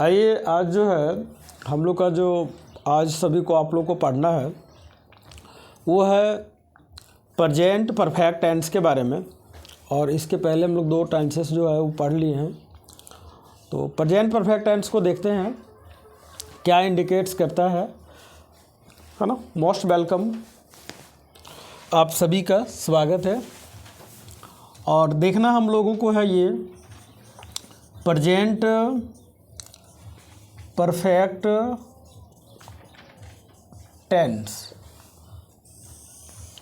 आइए, आज जो है हम लोग का जो आज सभी को आप लोग को पढ़ना है वो है प्रेजेंट परफेक्ट टेंस के बारे में। और इसके पहले हम लोग 2 टेंसेस जो है वो पढ़ लिए हैं। तो प्रेजेंट परफेक्ट टेंस को देखते हैं क्या इंडिकेट्स करता है ना। मोस्ट वेलकम, आप सभी का स्वागत है। और देखना हम लोगों को है ये प्रेजेंट परफेक्ट टेंस,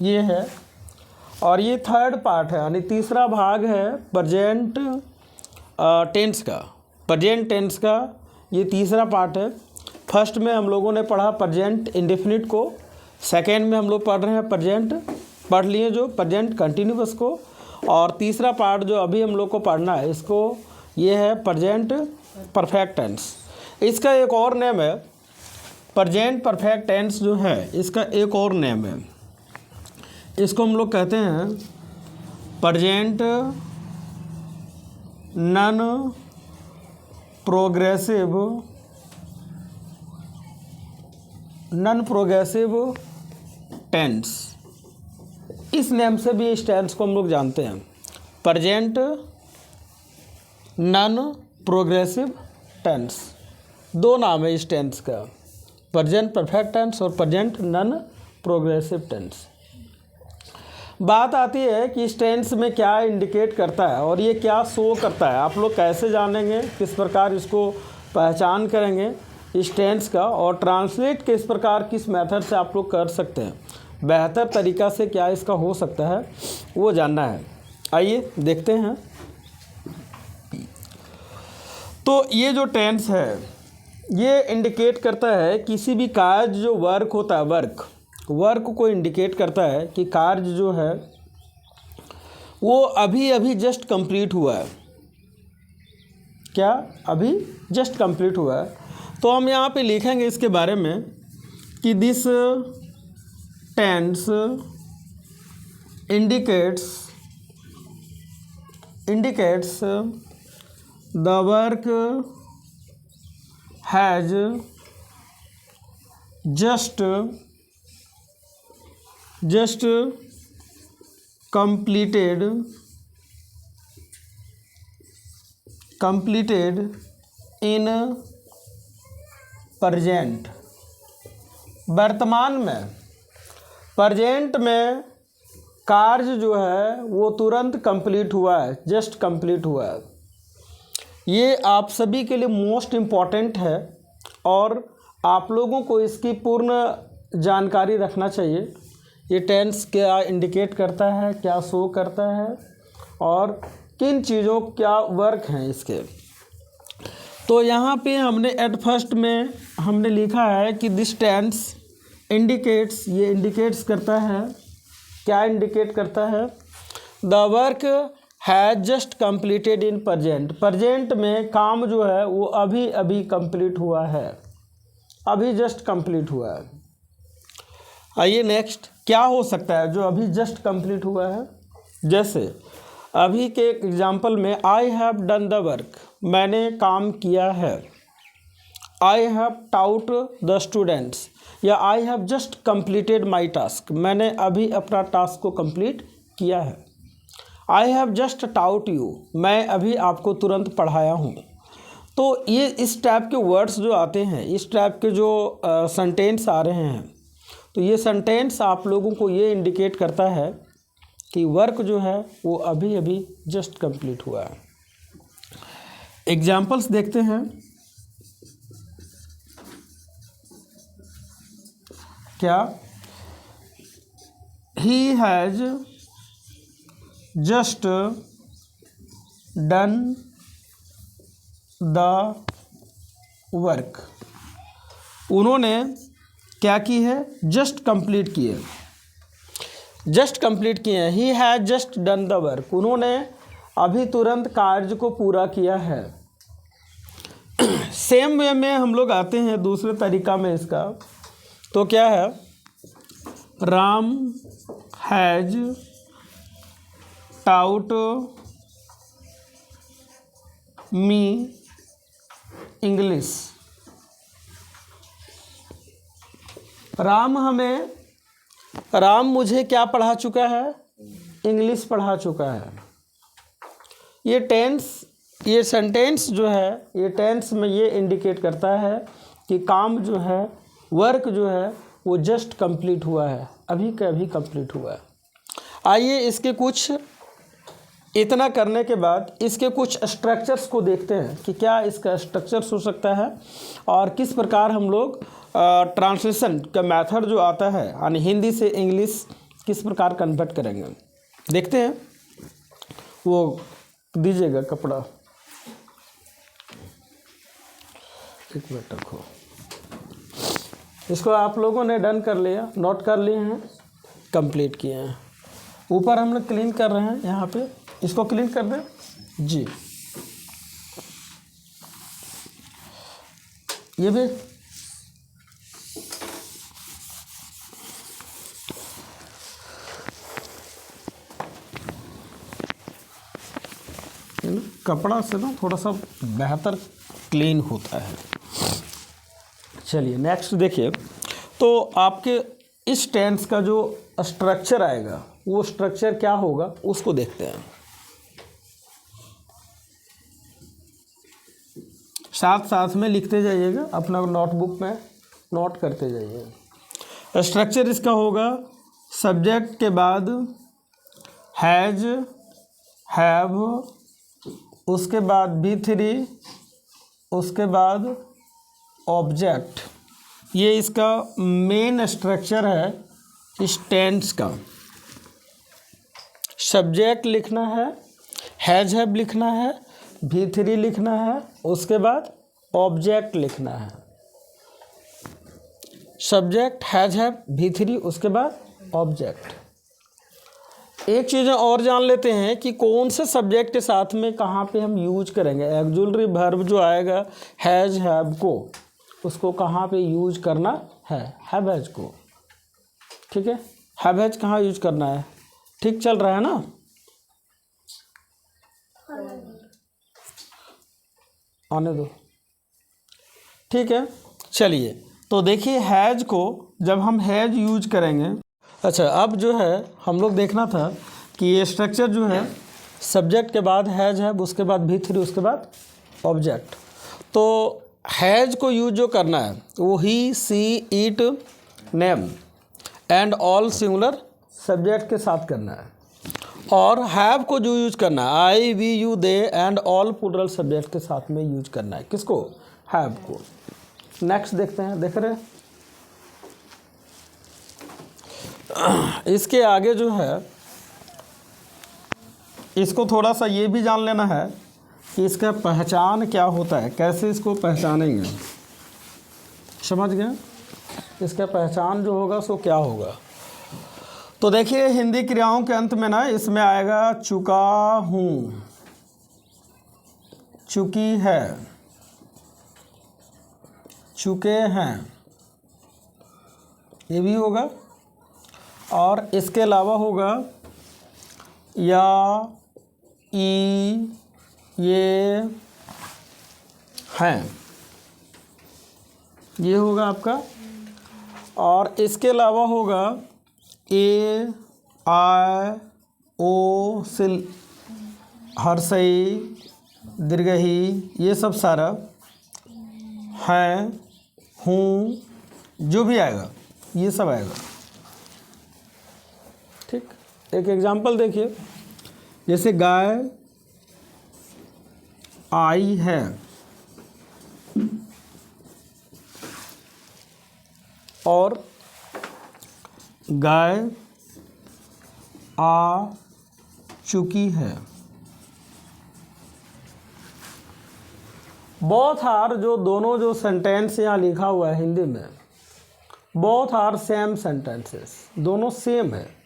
ये है। और ये थर्ड पार्ट है, यानी तीसरा भाग है प्रेजेंट टेंस का। प्रेजेंट टेंस का ये तीसरा पार्ट है। फर्स्ट में हम लोगों ने पढ़ा प्रेजेंट इंडेफिनिट को, सेकेंड में हम लोग पढ़ रहे हैं प्रेजेंट, पढ़ लिए जो प्रेजेंट कंटिन्यूअस को। और तीसरा पार्ट जो अभी हम लोग को पढ़ना है इसको, ये है प्रेजेंट परफेक्ट टेंस। इसका एक और नेम है प्रेजेंट परफेक्ट टेंस जो है, इसका एक और नेम है। इसको हम लोग कहते हैं प्रेजेंट नॉन प्रोग्रेसिव टेंस। इस नेम से भी इस टेंस को हम लोग जानते हैं, प्रेजेंट नॉन प्रोग्रेसिव टेंस। 2 नाम है इस टेंस का, प्रेजेंट परफेक्ट टेंस और प्रेजेंट नॉन प्रोग्रेसिव टेंस। बात आती है कि इस टेंस में क्या इंडिकेट करता है और ये क्या शो करता है। आप लोग कैसे जानेंगे, किस प्रकार इसको पहचान करेंगे इस टेंस का, और ट्रांसलेट किस प्रकार किस मेथड से आप लोग कर सकते हैं, बेहतर तरीक़ा से क्या इसका हो सकता है वो जानना है। आइए देखते हैं। तो ये जो टेंस है ये इंडिकेट करता है किसी भी कार्य जो वर्क होता है, वर्क को इंडिकेट करता है कि कार्य जो है वो अभी अभी जस्ट कंप्लीट हुआ है। क्या अभी जस्ट कंप्लीट हुआ है। तो हम यहाँ पे लिखेंगे इसके बारे में कि this tense indicates the work has just completed in present। वर्तमान में, प्रेजेंट में कार्य जो है वो तुरंत कंप्लीट हुआ है, जस्ट कंप्लीट हुआ है। ये आप सभी के लिए मोस्ट इम्पॉर्टेंट है और आप लोगों को इसकी पूर्ण जानकारी रखना चाहिए। ये टेंस क्या इंडिकेट करता है, क्या शो करता है और किन चीज़ों क्या वर्क हैं इसके। तो यहाँ पे हमने एट फर्स्ट में हमने लिखा है कि दिस टेंस इंडिकेट्स, ये इंडिकेट्स करता है, क्या इंडिकेट करता है, the work has just completed in present. Present में काम जो है वो अभी अभी कंप्लीट हुआ है, अभी जस्ट कंप्लीट हुआ है। आइए नेक्स्ट, क्या हो सकता है जो अभी जस्ट कंप्लीट हुआ है। जैसे अभी के एग्जाम्पल में I have done the work, मैंने काम किया है। I have taught the students, या I have just completed my task, मैंने अभी अपना टास्क को कंप्लीट किया है। I have just taught you, मैं अभी आपको तुरंत पढ़ाया हूँ। तो ये इस टाइप के वर्ड्स जो आते हैं, इस टाइप के जो सेंटेंस आ रहे हैं, तो ये सेंटेंस आप लोगों को ये इंडिकेट करता है कि वर्क जो है वो अभी अभी जस्ट कंप्लीट हुआ है। एग्जाम्पल्स देखते हैं। क्या, he has just done the work, उन्होंने क्या की है, जस्ट कंप्लीट की है, जस्ट कंप्लीट किए हैं। He has just done the work, उन्होंने अभी तुरंत कार्य को पूरा किया है। सेम वे में हम लोग आते हैं दूसरे तरीका में इसका। तो क्या है, Ram has taut me English. Ram मुझे क्या पढ़ा चुका है? इंग्लिश पढ़ा चुका है। ये सेंटेंस जो है, ये टेंस में ये इंडिकेट करता है कि काम जो है, वर्क जो है, वो जस्ट कंप्लीट हुआ है, अभी का अभी कंप्लीट हुआ है। आइए इसके कुछ, इतना करने के बाद इसके कुछ स्ट्रक्चर्स को देखते हैं कि क्या इसका स्ट्रक्चर्स हो सकता है और किस प्रकार हम लोग ट्रांसलेशन का मेथड जो आता है, यानी हिंदी से इंग्लिश किस प्रकार कन्वर्ट करेंगे, देखते हैं। वो दीजिएगा कपड़ा, एक मिनट रखो। इसको आप लोगों ने डन कर लिया, नोट कर लिए हैं, कंप्लीट किए हैं। ऊपर हम लोग क्लीन कर रहे हैं, यहाँ पे इसको क्लीन कर दें जी। ये भी कपड़ा से ना थोड़ा सा बेहतर क्लीन होता है। चलिए नेक्स्ट देखिए। तो आपके इस टेंस का जो स्ट्रक्चर आएगा, वो स्ट्रक्चर क्या होगा उसको देखते हैं। साथ साथ में लिखते जाइएगा, अपना नोटबुक में नोट करते जाइएगा। स्ट्रक्चर इसका होगा, सब्जेक्ट के बाद हैज, हैव, उसके बाद B3, उसके बाद ऑब्जेक्ट। ये इसका मेन स्ट्रक्चर है इस टेंस का। सब्जेक्ट लिखना है, हैज हैव लिखना है, B3 लिखना है, उसके बाद ऑब्जेक्ट लिखना है। सब्जेक्ट, हैज हैव, B3, उसके बाद ऑब्जेक्ट। एक चीज़ और जान लेते हैं कि कौन से सब्जेक्ट के साथ में कहाँ पे हम यूज करेंगे। एक्जुलरी वर्ब जो आएगा हैज हैव को, उसको कहाँ पे यूज करना है? हैव हैज को। ठीक है, हैव हैज कहाँ यूज करना है? ठीक चल रहा है ना? आने दो, ठीक है। चलिए तो देखिए, हैज को जब हम हैज यूज करेंगे, अच्छा अब जो है हम लोग देखना था कि ये स्ट्रक्चर जो है, सब्जेक्ट के बाद हैज है, उसके बाद B3, उसके बाद ऑब्जेक्ट। तो हैज को यूज जो करना है वो he, she, it, name and all singular subject के साथ करना है। और हैव को जो यूज करना है, I, we, you, they and all plural subject के साथ में यूज करना है। किसको? हैव को। नेक्स्ट देखते हैं, देख रहे हैं। इसके आगे जो है, इसको थोड़ा सा ये भी जान लेना है कि इसका पहचान क्या होता है, कैसे इसको पहचानेंगे। समझ गए? इसका पहचान जो होगा सो क्या होगा। तो देखिए हिंदी क्रियाओं के अंत में ना इसमें आएगा चुका हूँ, चुकी है, चुके हैं, ये भी होगा। और इसके अलावा होगा या, ई, ये, हैं, ये होगा आपका। और इसके अलावा होगा ए, आई, ओ, सिल, हर्षई, दीर्घई, ये सब सारा हैं, हूँ, जो भी आएगा ये सब आएगा। ठीक, एक एग्जांपल देखिए, जैसे गाय आई है, और गाय आ चुकी है। बोथ आर, जो दोनों जो सेंटेंस यहाँ लिखा हुआ है हिंदी में, बोथ आर सेम सेंटेंसेस, दोनों सेम है,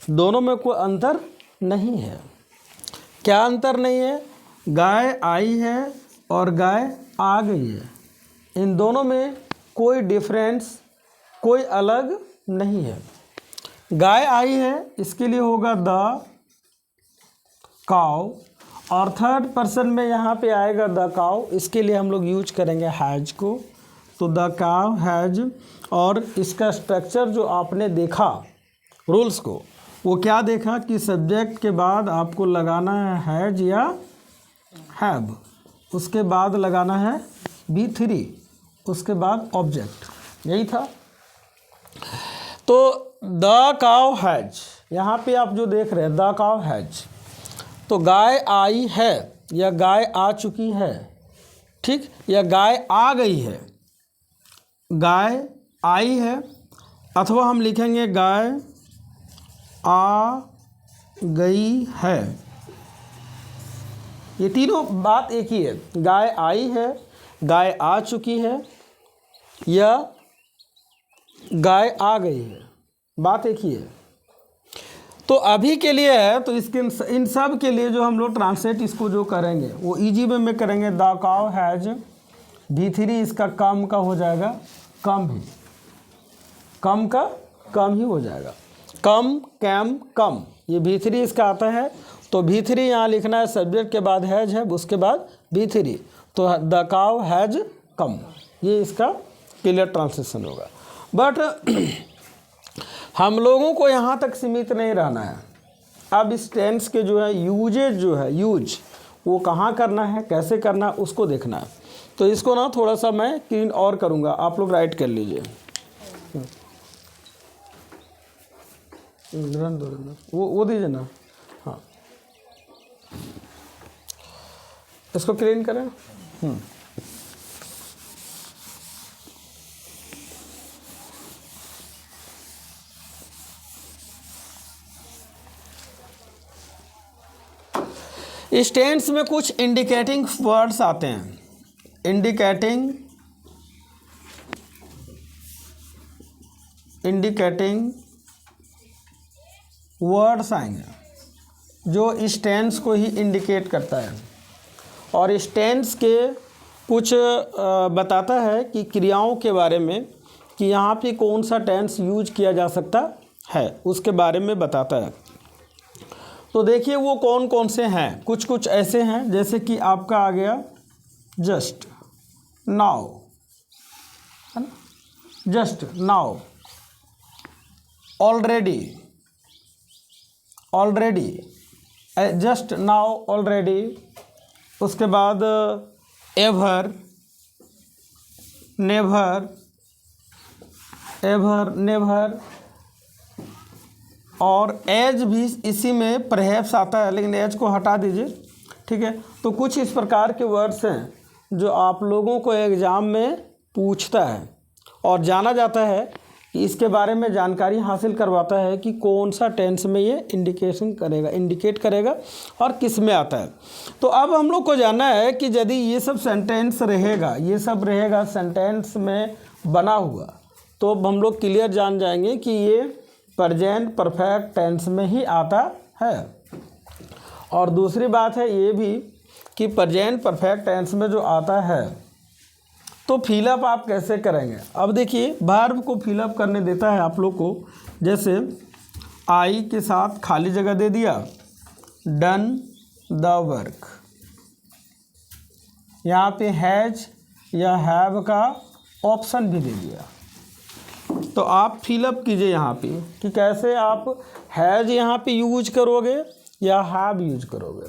दोनों में कोई अंतर नहीं है। क्या अंतर नहीं है? गाय आई है और गाय आ गई है, इन दोनों में कोई डिफरेंस, कोई अलग नहीं है। गाय आई है, इसके लिए होगा द काउ, और थर्ड पर्सन में यहाँ पे आएगा द काउ, इसके लिए हम लोग यूज करेंगे हैज को। तो द काउ हैज, और इसका स्ट्रक्चर जो आपने देखा रूल्स को, वो क्या देखा कि सब्जेक्ट के बाद आपको लगाना है हैज या हैव, उसके बाद लगाना है V3, उसके बाद ऑब्जेक्ट, यही था। तो द काउ हैज, यहाँ पे आप जो देख रहे हैं द काउ हैज, तो गाय आई है या गाय आ चुकी है, ठीक, या गाय आ गई है। गाय आई है, अथवा हम लिखेंगे गाय आ गई है। ये तीनों बात एक ही है, गाय आई है, गाय आ चुकी है, या गाय आ गई है, बात एक ही है। तो अभी के लिए है, तो इसके इन सब के लिए जो हम लोग ट्रांसलेट इसको जो करेंगे वो इजी वे में करेंगे। द काउ हैज, V3 इसका कम का हो जाएगा, कम ही, कम का कम ही हो जाएगा, कम, कैम, कम, ये V3 इसका आता है। तो V3 यहाँ लिखना है, सब्जेक्ट के बाद हैज है, उसके बाद V3, तो द काउ हैज कम, ये इसका क्लियर ट्रांसलेशन होगा। बट हम लोगों को यहाँ तक सीमित नहीं रहना है। अब इस टेंस के जो है यूजेज जो है, यूज वो कहाँ करना है, कैसे करना है, उसको देखना है। तो इसको ना थोड़ा सा मैं क्लीन और करूँगा, आप लोग राइट कर लीजिए। वो दीजिए ना, हाँ, इसको क्लीन करें। इस टेंस में कुछ इंडिकेटिंग वर्ड्स आते हैं, इंडिकेटिंग वर्ड्स आएंगे जो इस टेंस को ही इंडिकेट करता है, और इस टेंस के कुछ बताता है कि क्रियाओं के बारे में, कि यहाँ पे कौन सा टेंस यूज किया जा सकता है, उसके बारे में बताता है। तो देखिए वो कौन कौन से हैं, कुछ कुछ ऐसे हैं, जैसे कि आपका आ गया जस्ट नाउ, है ना, just now, already, just now, already, उसके बाद एवर, नेवर, और एज भी इसी में परहैप्स आता है, लेकिन एज को हटा दीजिए, ठीक है। तो कुछ इस प्रकार के वर्ड्स हैं जो आप लोगों को एग्ज़ाम में पूछता है, और जाना जाता है कि इसके बारे में जानकारी हासिल करवाता है कि कौन सा टेंस में ये इंडिकेट करेगा और किस में आता है। तो अब हम लोग को जानना है कि यदि ये सब सेंटेंस रहेगा, ये सब रहेगा सेंटेंस में बना हुआ, तो अब हम लोग क्लियर जान जाएंगे कि ये प्रेजेंट परफेक्ट टेंस में ही आता है। और दूसरी बात है ये भी कि प्रेजेंट परफेक्ट टेंस में जो आता है तो फिलअप आप कैसे करेंगे। अब देखिए वर्ब को फिलअप करने देता है आप लोग को, जैसे आई के साथ खाली जगह दे दिया, डन द वर्क, यहाँ पे हैज या हैव का ऑप्शन भी दे दिया। तो आप फिलअप कीजिए यहाँ पे कि कैसे आप हैज यहाँ पे यूज करोगे या हैव यूज करोगे,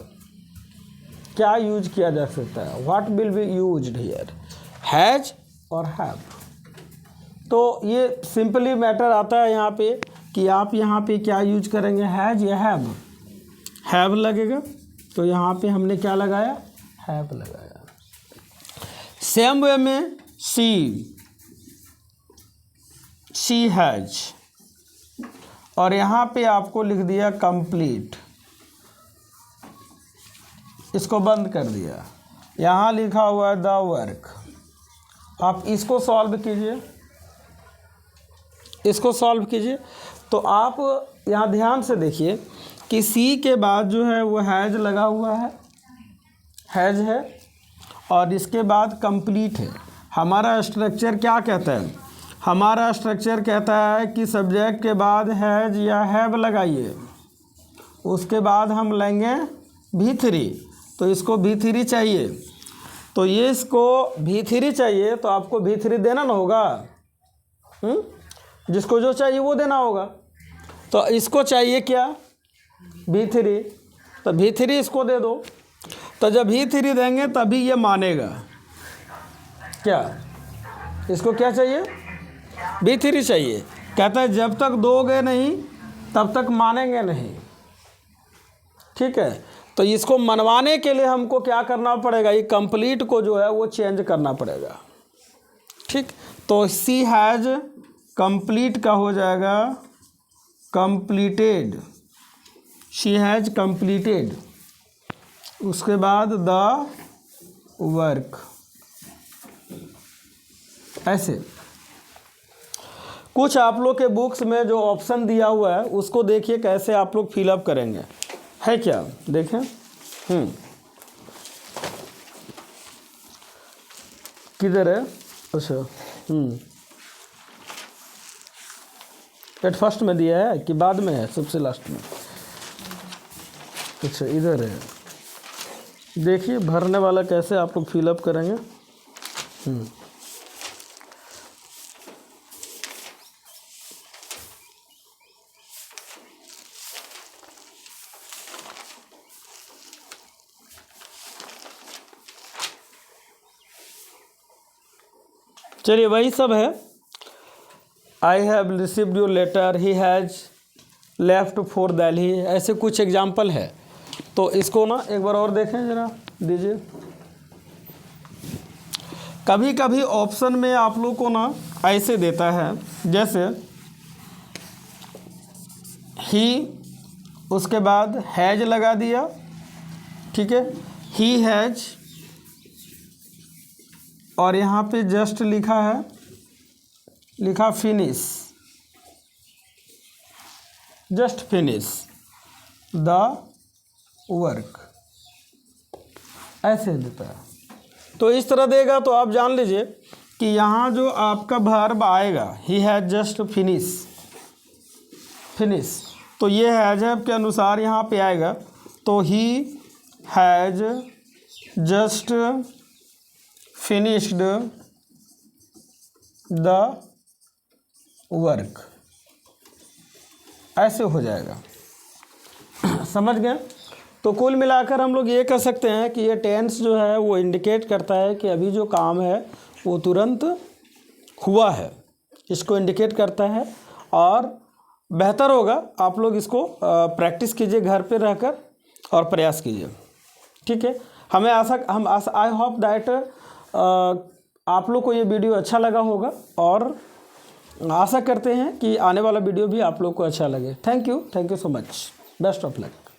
क्या यूज किया जा सकता है, what will be used here, has और हैव। तो ये सिंपली मैटर आता है यहाँ पे कि आप यहाँ पे क्या यूज करेंगे, हैज या हैव लगेगा। तो यहाँ पे हमने क्या लगाया, हैव लगाया। सेम वे में शी हैज, और यहाँ पे आपको लिख दिया कंप्लीट, इसको बंद कर दिया, यहाँ लिखा हुआ है द वर्क। आप इसको सॉल्व कीजिए, तो आप यहाँ ध्यान से देखिए कि सी के बाद जो है वो हैज लगा हुआ है, हैज है, और इसके बाद कंप्लीट है। हमारा स्ट्रक्चर क्या कहता है, हमारा स्ट्रक्चर कहता है कि सब्जेक्ट के बाद हैज या हैव लगाइए, उसके बाद हम लेंगे V3। तो इसको V3 चाहिए, तो ये इसको V3 चाहिए तो आपको V3 देना ना होगा, जिसको जो चाहिए वो देना होगा। तो इसको चाहिए क्या, V3, तो V3 इसको दे दो। तो जब V3 देंगे तभी ये मानेगा। क्या इसको क्या चाहिए, V3 चाहिए। कहता है जब तक दोगे नहीं तब तक मानेंगे नहीं। ठीक है, तो इसको मनवाने के लिए हमको क्या करना पड़ेगा, ये कंप्लीट को जो है वो चेंज करना पड़ेगा। ठीक, तो सी हैज़ कंप्लीट का हो जाएगा कंप्लीटेड, शी हैज़ कंप्लीटेड, उसके बाद द वर्क। ऐसे कुछ आप लोग के बुक्स में जो ऑप्शन दिया हुआ है उसको देखिए कैसे आप लोग फिलअप करेंगे, है क्या, देखें। किधर है, अच्छा एट फर्स्ट में दिया है कि बाद में है, सबसे लास्ट में, अच्छा इधर है। देखिए भरने वाला कैसे आप लोग फिलअप करेंगे। चलिए वही सब है। I have received your letter, he has left for Delhi, ऐसे कुछ एग्जाम्पल है। तो इसको ना एक बार और देखें जरा, दीजिए। कभी कभी ऑप्शन में आप लोग को ना ऐसे देता है, जैसे ही, उसके बाद हैज लगा दिया, ठीक है, ही हैज, और यहाँ पे जस्ट लिखा है, लिखा finish, just finish the work, ऐसे देता है। तो इस तरह देगा तो आप जान लीजिए कि यहाँ जो आपका वर्ब आएगा, he has just finish, finish, तो ये हैज के अनुसार यहाँ पे आएगा। तो he has just finished the work, ऐसे हो जाएगा। समझ गए। तो कुल मिलाकर हम लोग ये कह सकते हैं कि ये टेंस जो है वो इंडिकेट करता है कि अभी जो काम है वो तुरंत हुआ है, इसको इंडिकेट करता है। और बेहतर होगा आप लोग इसको प्रैक्टिस कीजिए घर पे रहकर और प्रयास कीजिए। ठीक है, हमें आई होप दैट आप लोग को ये वीडियो अच्छा लगा होगा, और आशा करते हैं कि आने वाला वीडियो भी आप लोग को अच्छा लगे। Thank you so much, best of luck.